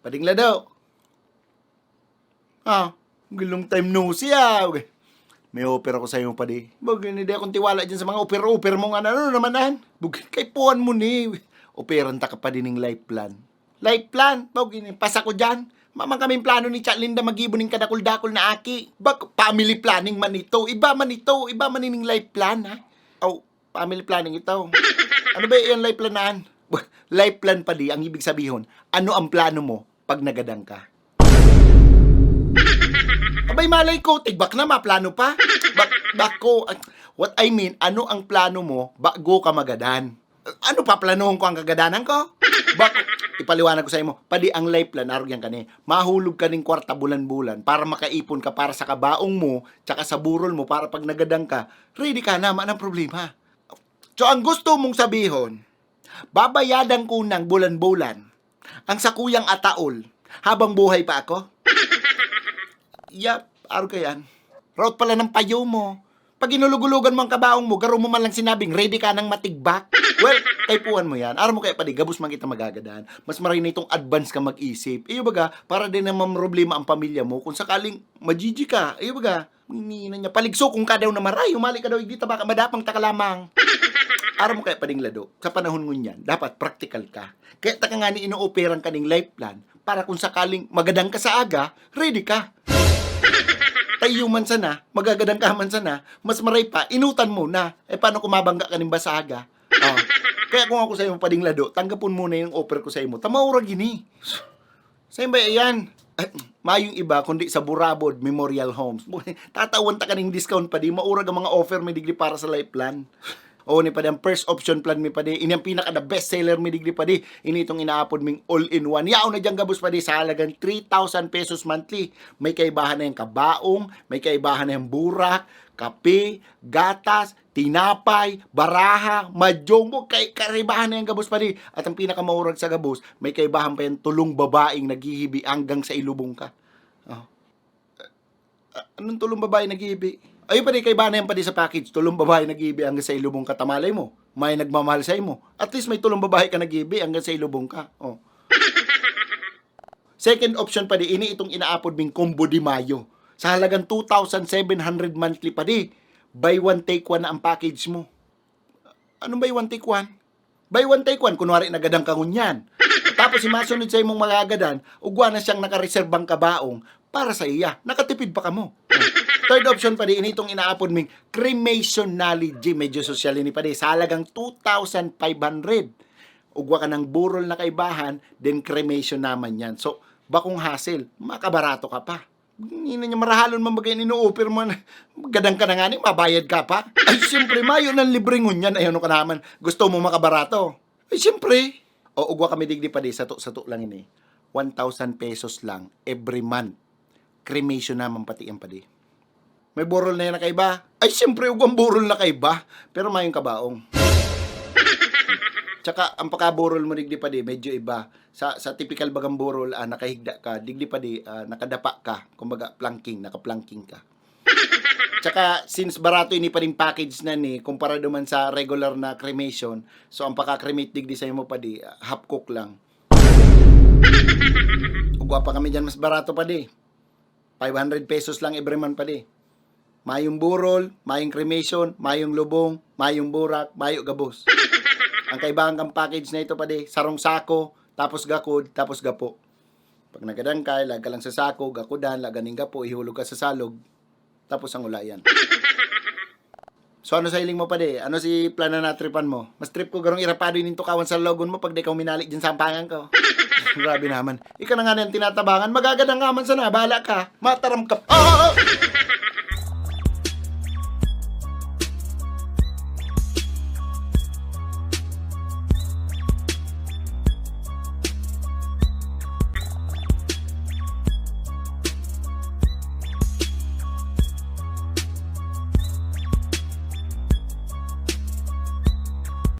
Padingla daw. Long time no see Okay. May offer ako sa iyo pa di. Hindi akong tiwala dyan sa mga offer mo nga ano naman kay puan mo ni. Operan ta ka pa din ng life plan. Life plan? Pasa ko dyan. Mamang kaming plano ni Chat Linda magibuning kadakul-dakul na aki. Family planning man ito. Iba man ining life plan ha. Family planning ito. Ano ba yung life planan? Life plan pa di, ang ibig sabihin, ano ang plano mo pag nagadang ka? Abay malay ko, tigbak na maplano pa. What I mean, ano ang plano mo bago ka magadan? Ano pa planuhon ko ang kagadanan ko? Ipaliwanag ko sa imo, padi ang life plan, arugyan ka ni, mahulog ka ning kwarta bulan-bulan para makaipon ka para sa kabaong mo, tsaka sa burol mo para pag nagadang ka, ready ka naman ang problema. So ang gusto mong sabihon, babayadan ko ng bulan-bulan ang sakuyang ataol habang buhay pa ako? Araw ka yan. Route pala ng payo mo. Pag inulugulugan mo ang kabaong mo, garo mo man lang sinabing, ready ka ng matigbak. Well, kaypuan mo yan. Araw mo kaya padi, gabos man kita magagadaan. Mas maray na itong advance ka mag-isip. Baga, para din naman problema ang pamilya mo. Kung sakaling majiji ka, baga, nina niya, paligso kung ka daw na maray, umali ka daw, hindi baka madapang taka lamang. Araw mo kaya pading lado, sa panahon mo niyan, dapat practical ka. Kaya taka nga ni ino-operan ka ng life plan, para kung sakaling magadang ka sa aga, ready ka. Tayo man sana, magagadang ka man sana, mas maray pa, inutan mo na. Paano kung mabangga ka ng basaga? Kaya kung ako sa iyo pading lado, tanggapon mo na yung offer ko sa iyo. Tamaura gini. Sa'yo ba yan? Mayong iba, kundi sa Burabod Memorial Homes. Tatawan ta ka ng discount pa di, maurag ang mga offer may digli para sa life plan. Ni pa ang first option plan mi pa di, ini ang pinaka the best seller mi digli pa di, ini itong inaapod ming all-in-one. Yao na dyan gabos pa di sa halagang 3,000 pesos monthly. May kaibahan na yung kabaong, may kaibahan na yung burak, kape, gatas, tinapay, baraha, madyong, kaibahan na yung gabos pa di. At ang pinakamaurag sa gabos, may kaibahan pa yung tulong babaeng naghihibi hanggang sa ilubong ka. Anong tulong babae naghihibi? Ayun pa di, kay bana yan pa di sa package, tulong babae nag-iibi hanggang sa ilubong ka, tamalay mo. May nagmamahal sa imo. At least may tulong babae ka nag-iibi hanggang sa ilubong ka. Second option pa di, ini itong inaapod ming combo di Mayo. Sa halagang 2,700 monthly pa di, buy one take one na ang package mo. Anong buy one take one? Buy one take one, kunwari nagadang ka ngunyan. Tapos si masunod sa imong magagadan, ugwa na siyang nakareserbang kabaong para sa iya. Nakatipid pa ka mo. Third option pa di, ini itong inaapod ming cremation knowledge. Medyo social ini pa di, sa halagang 2,500. Ugwa ka ng burol na kaibahan, then cremation naman yan. So, bakong hassle, makabarato ka pa. Hindi niya marahalon mamagay ino-offer mo na gadang ka na nga ni, mabayad ka pa. Ay, siyempre, mayo ng libreng ngunyan. Ay, ano ka naman, gusto mo makabarato? Ay, siyempre. Ugwa kami digdi pa di, sato lang ini. 1,000 pesos lang every month. Cremation naman pati yan pa di. May burol na yan na kaiba? Ay, siyempre, ugwang burol na kaiba. Pero mayong kabaong. Tsaka, ang pagkaburol mo, digdi pa di, medyo iba. Sa typical bagang burol, nakahigda ka, digdi pa di, nakadapa ka. Kumbaga, naka-planking ka. Tsaka, since barato ini pa rin package na ni, kumpara naman sa regular na cremation, so, ang pagka-cremate digdi sa mo pa di, half cook lang. Ugwa pa kami dyan, mas barato pa di. 500 pesos lang every month pa di. Mayong burol, mayong cremation, mayong lubong, mayong burak, mayo gabos. Ang kaibahan kang package na ito pa di, sarong sako, tapos gakod, tapos gapo. Pag nagadang ka, lag ka lang sa sako, gakudan, laganing gapo, ihulog ka sa salog, tapos ang ulayan. So ano sa hiling mo pa di? Ano si plana na tripan mo? Mas trip ko garong irapado yung tukawan sa logon mo pag di ka minalik dyan sa ampangan ko. Grabe naman. Ikaw na nga na yung tinatabangan, magagadang nga man sana, bahala ka. Mataram ka.